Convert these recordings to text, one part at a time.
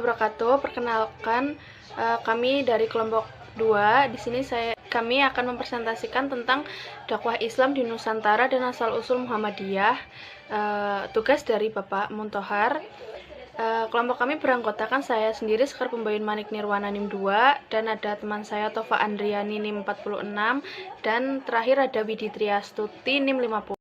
Wabarakatuh. Perkenalkan, kami dari kelompok 2. Di sini kami akan mempresentasikan tentang dakwah Islam di Nusantara dan asal-usul Muhammadiyah. Tugas dari Bapak Muntohar. Kelompok kami beranggotakan saya sendiri Sekar Pembayun Manik Nirwana NIM 2, dan ada teman saya Tova Andriani NIM 46, dan terakhir ada Widi Triastuti NIM 50.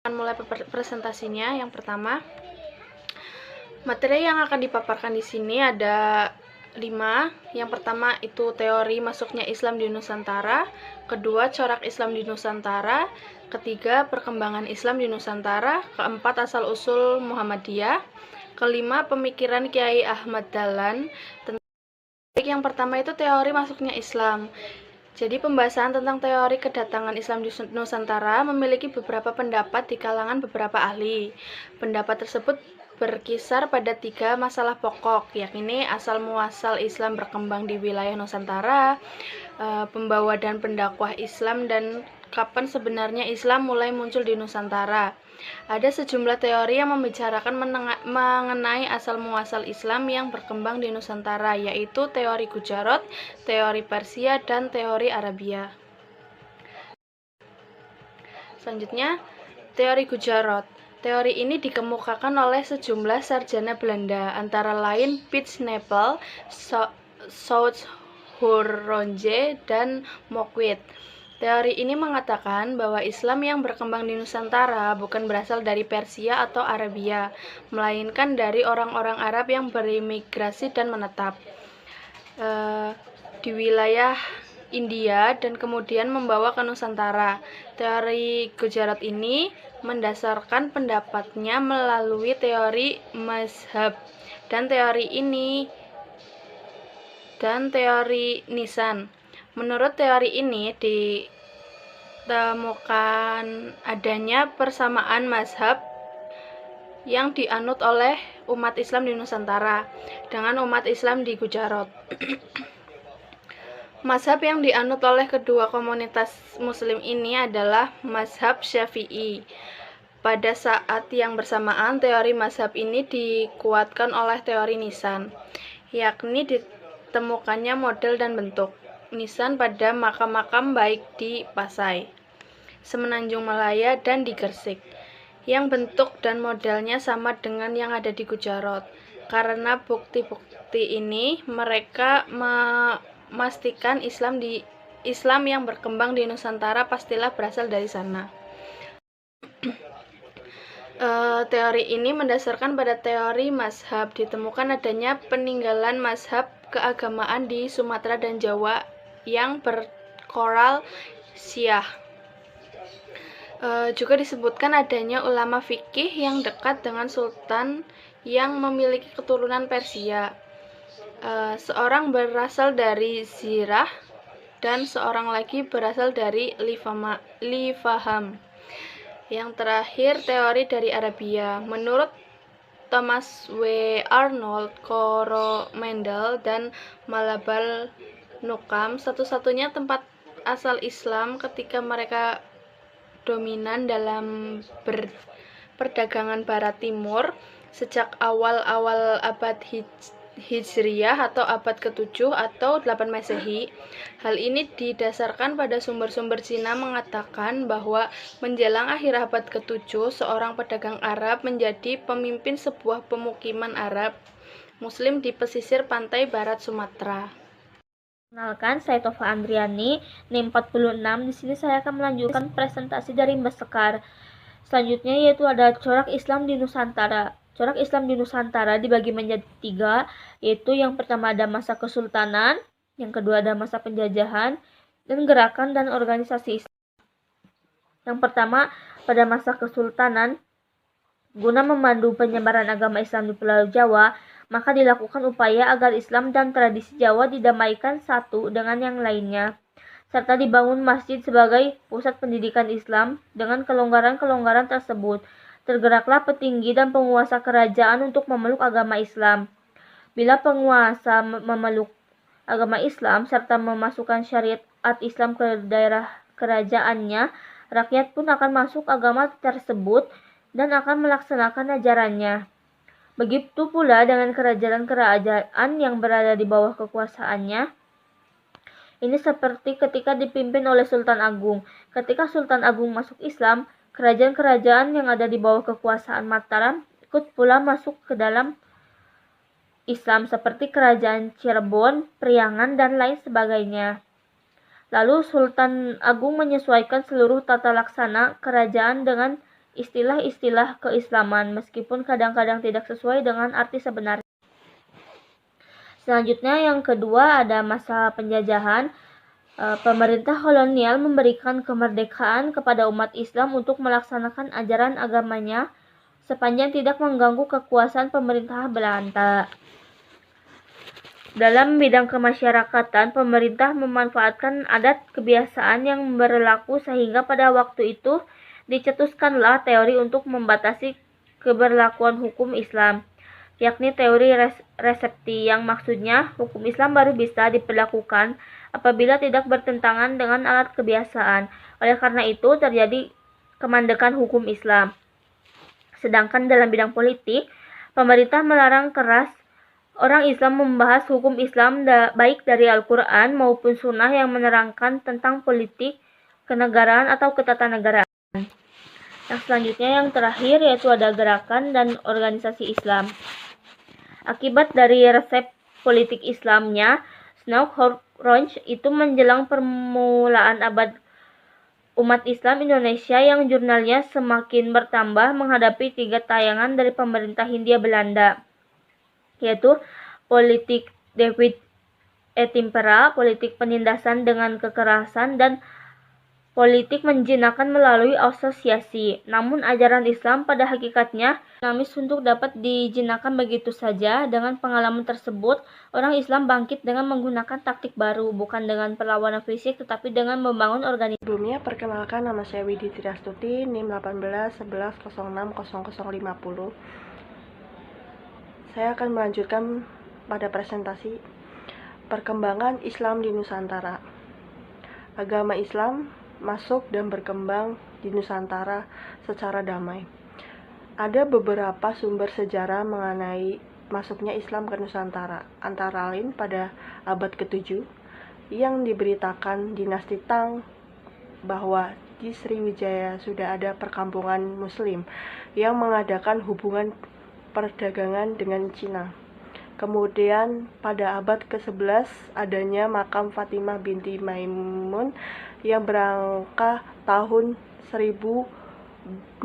Akan mulai presentasinya. Yang pertama, materi yang akan dipaparkan di sini ada 5. Yang pertama itu teori masuknya Islam di Nusantara, kedua corak Islam di Nusantara, ketiga perkembangan Islam di Nusantara, keempat asal-usul Muhammadiyah, kelima pemikiran Kiai Ahmad Dahlan. Yang pertama itu teori masuknya Islam. Jadi pembahasan tentang teori kedatangan Islam di Nusantara memiliki beberapa pendapat di kalangan beberapa ahli. Pendapat tersebut berkisar pada 3 masalah pokok, yakni asal-muasal Islam berkembang di wilayah Nusantara, pembawa dan pendakwah Islam, dan kapan sebenarnya Islam mulai muncul di Nusantara. Ada sejumlah teori yang membicarakan mengenai asal-muasal Islam yang berkembang di Nusantara, yaitu teori Gujarot, teori Persia, dan teori Arabia. Selanjutnya, teori Gujarot. Teori ini dikemukakan oleh sejumlah sarjana Belanda, antara lain Piet Snepel, Southoornje, dan Mokwit. Teori ini mengatakan bahwa Islam yang berkembang di Nusantara bukan berasal dari Persia atau Arabia, melainkan dari orang-orang Arab yang berimigrasi dan menetap di wilayah India dan kemudian membawa ke Nusantara. Teori Gujarot ini mendasarkan pendapatnya melalui teori mazhab dan teori Nisan. Menurut teori ini ditemukan adanya persamaan mazhab yang dianut oleh umat Islam di Nusantara dengan umat Islam di Gujarot. Mazhab yang dianut oleh kedua komunitas muslim ini adalah mazhab Syafi'i. Pada saat yang bersamaan, teori mazhab ini dikuatkan oleh teori Nisan, yakni ditemukannya model dan bentuk nisan pada makam-makam baik di Pasai, Semenanjung Malaya, dan di Gresik, yang bentuk dan modelnya sama dengan yang ada di Gujarot. Karena bukti-bukti ini, mereka memastikan Islam yang berkembang di Nusantara pastilah berasal dari sana. Teori ini mendasarkan pada teori mazhab. Ditemukan adanya peninggalan mazhab keagamaan di Sumatera dan Jawa yang berkoral Syiah. Juga disebutkan adanya ulama fikih yang dekat dengan sultan yang memiliki keturunan Persia. Seorang berasal dari Zirah dan seorang lagi berasal dari Lifaham. Yang terakhir, teori dari Arabia. Menurut Thomas W. Arnold, Coromandel, dan Malabal Nukam, satu-satunya tempat asal Islam ketika mereka dominan dalam perdagangan Barat Timur sejak awal-awal abad Hijriyah atau abad ke-7 atau 8 Masehi. Hal ini didasarkan pada sumber-sumber Cina mengatakan bahwa menjelang akhir abad ke-7, seorang pedagang Arab menjadi pemimpin sebuah pemukiman Arab Muslim di pesisir pantai barat Sumatera. Perkenalkan, saya Tova Andriani, NIM 46. Di sini saya akan melanjutkan presentasi dari Mbak Sekar. Selanjutnya yaitu ada corak Islam di Nusantara. Corak Islam di Nusantara dibagi menjadi 3, yaitu yang pertama ada masa kesultanan, yang kedua ada masa penjajahan, dan gerakan dan organisasi Islam. Yang pertama, pada masa kesultanan, guna memandu penyebaran agama Islam di Pulau Jawa, maka dilakukan upaya agar Islam dan tradisi Jawa didamaikan satu dengan yang lainnya, serta dibangun masjid sebagai pusat pendidikan Islam. Dengan kelonggaran-kelonggaran tersebut, tergeraklah petinggi dan penguasa kerajaan untuk memeluk agama Islam. Bila penguasa memeluk agama Islam serta memasukkan syariat Islam ke daerah kerajaannya, rakyat pun akan masuk agama tersebut dan akan melaksanakan ajarannya. Begitu pula dengan kerajaan-kerajaan yang berada di bawah kekuasaannya. Ini seperti ketika dipimpin oleh Sultan Agung. Ketika Sultan Agung masuk Islam, kerajaan-kerajaan yang ada di bawah kekuasaan Mataram ikut pula masuk ke dalam Islam seperti kerajaan Cirebon, Priangan, dan lain sebagainya. Lalu Sultan Agung menyesuaikan seluruh tata laksana kerajaan dengan istilah-istilah keislaman, meskipun kadang-kadang tidak sesuai dengan arti sebenarnya. Selanjutnya yang kedua ada masa penjajahan. Pemerintah kolonial memberikan kemerdekaan kepada umat Islam untuk melaksanakan ajaran agamanya sepanjang tidak mengganggu kekuasaan pemerintah Belanda. Dalam bidang kemasyarakatan, pemerintah memanfaatkan adat kebiasaan yang berlaku sehingga pada waktu itu dicetuskanlah teori untuk membatasi keberlakuan hukum Islam, yakni teori resepti, yang maksudnya hukum Islam baru bisa diberlakukan apabila tidak bertentangan dengan alat kebiasaan. Oleh karena itu terjadi kemandekan hukum Islam. Sedangkan dalam bidang politik, pemerintah melarang keras orang Islam membahas hukum Islam baik dari Al-Quran maupun Sunnah yang menerangkan tentang politik, kenegaraan atau ketatanegaraan. Yang selanjutnya yang terakhir yaitu ada gerakan dan organisasi Islam. Akibat dari resep politik Islamnya, Snow-Orange itu menjelang permulaan abad umat Islam Indonesia yang jurnalnya semakin bertambah menghadapi 3 tayangan dari pemerintah Hindia Belanda, yaitu politik David Tempera, politik penindasan dengan kekerasan, dan politik menjinakkan melalui asosiasi. Namun ajaran Islam pada hakikatnya dinamis untuk dapat dijinakkan begitu saja. Dengan pengalaman tersebut, orang Islam bangkit dengan menggunakan taktik baru, bukan dengan perlawanan fisik tetapi dengan membangun organisasi. Sebelumnya, perkenalkan, nama saya Widi Triastuti, NIM 1811060050. Saya akan melanjutkan pada presentasi perkembangan Islam di Nusantara. Agama Islam masuk dan berkembang di Nusantara secara damai. Ada beberapa sumber sejarah mengenai masuknya Islam ke Nusantara, antara lain pada abad ke-7 yang diberitakan dinasti Tang bahwa di Sriwijaya sudah ada perkampungan Muslim yang mengadakan hubungan perdagangan dengan Cina. Kemudian pada abad ke-11 adanya makam Fatimah binti Maimun yang berangka tahun 1028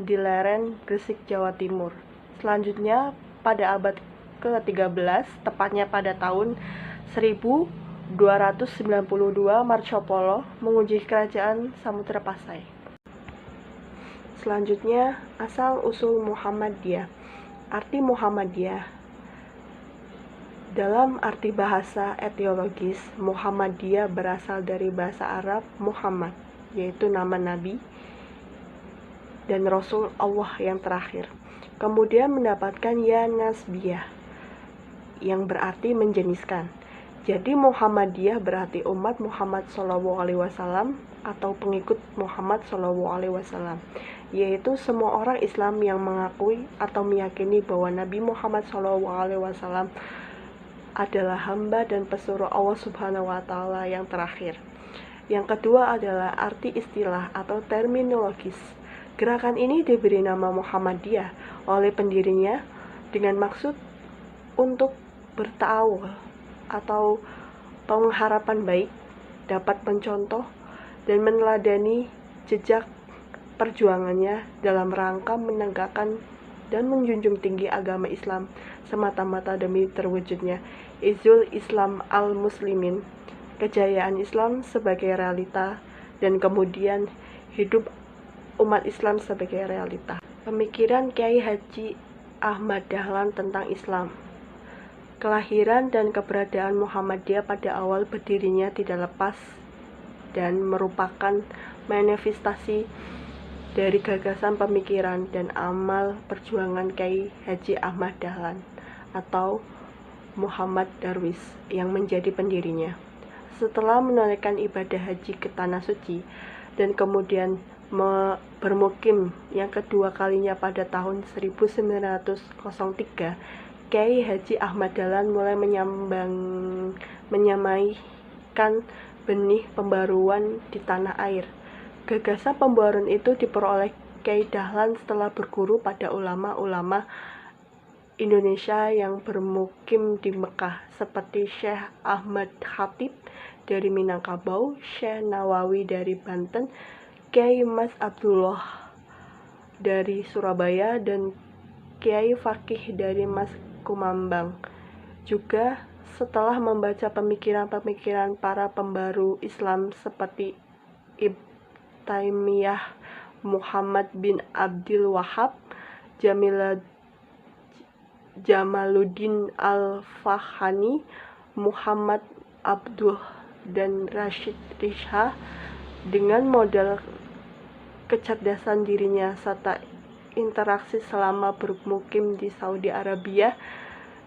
di lereng Gresik, Jawa Timur. Selanjutnya pada abad ke-13, tepatnya pada tahun 1292, Marco Polo mengunjungi kerajaan Samudra Pasai. Selanjutnya, asal-usul Muhammadiyah. Arti Muhammadiyah dalam arti bahasa etiologis, Muhammadiyah berasal dari bahasa Arab Muhammad, yaitu nama Nabi dan Rasul Allah yang terakhir. Kemudian mendapatkan ya Nasbiyah yang berarti menjeniskan. Jadi Muhammadiyah berarti umat Muhammad SAW atau pengikut Muhammad SAW, yaitu semua orang Islam yang mengakui atau meyakini bahwa Nabi Muhammad SAW adalah hamba dan pesuruh Allah Subhanahu wa Ta'ala yang terakhir. Yang kedua adalah arti istilah atau terminologis. Gerakan ini diberi nama Muhammadiyah oleh pendirinya dengan maksud untuk bertawul atau pengharapan baik, dapat mencontoh dan meneladani jejak perjuangannya dalam rangka menegakkan dan menjunjung tinggi agama Islam semata-mata demi terwujudnya Izzul Islam al-Muslimin, kejayaan Islam sebagai realita, dan kemudian hidup umat Islam sebagai realita. Pemikiran Kiai Haji Ahmad Dahlan tentang Islam. Kelahiran dan keberadaan Muhammadiyah pada awal berdirinya tidak lepas dan merupakan manifestasi dari gagasan pemikiran dan amal perjuangan Kiai Haji Ahmad Dahlan atau Muhammad Darwis yang menjadi pendirinya. Setelah menunaikan ibadah haji ke Tanah Suci dan kemudian bermukim yang kedua kalinya pada tahun 1903, Kiai Haji Ahmad Dahlan mulai menyamaikan benih pembaruan di tanah air. Gagasan pembaruan itu diperoleh Kiai Dahlan setelah berguru pada ulama-ulama Indonesia yang bermukim di Mekah seperti Syekh Ahmad Khatib dari Minangkabau, Syekh Nawawi dari Banten, Kiai Mas Abdullah dari Surabaya, dan Kiai Fakih dari Mas Kumambang. Juga setelah membaca pemikiran-pemikiran para pembaru Islam seperti Ibn Taimiyah, Muhammad bin Abdul Wahab, Jamaluddin Al-Fahani, Muhammad Abduh, dan Rashid Rishah, dengan modal kecerdasan dirinya serta interaksi selama bermukim di Saudi Arabia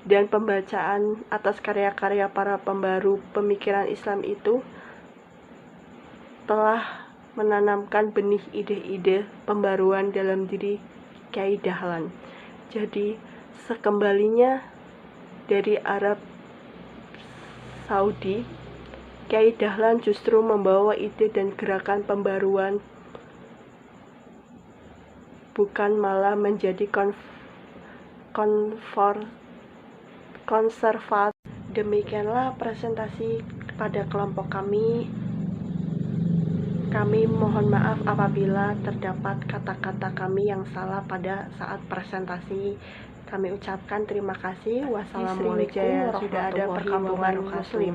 dan pembacaan atas karya-karya para pembaru pemikiran Islam itu telah menanamkan benih ide-ide pembaruan dalam diri Kiai Dahlan. Jadi sekembalinya dari Arab Saudi, Kiai Dahlan justru membawa ide dan gerakan pembaruan, bukan malah menjadi konservatif. Demikianlah presentasi pada kelompok kami. Kami mohon maaf apabila terdapat kata-kata kami yang salah pada saat presentasi. Kami ucapkan terima kasih. Wassalamualaikum warahmatullahi wabarakatuh.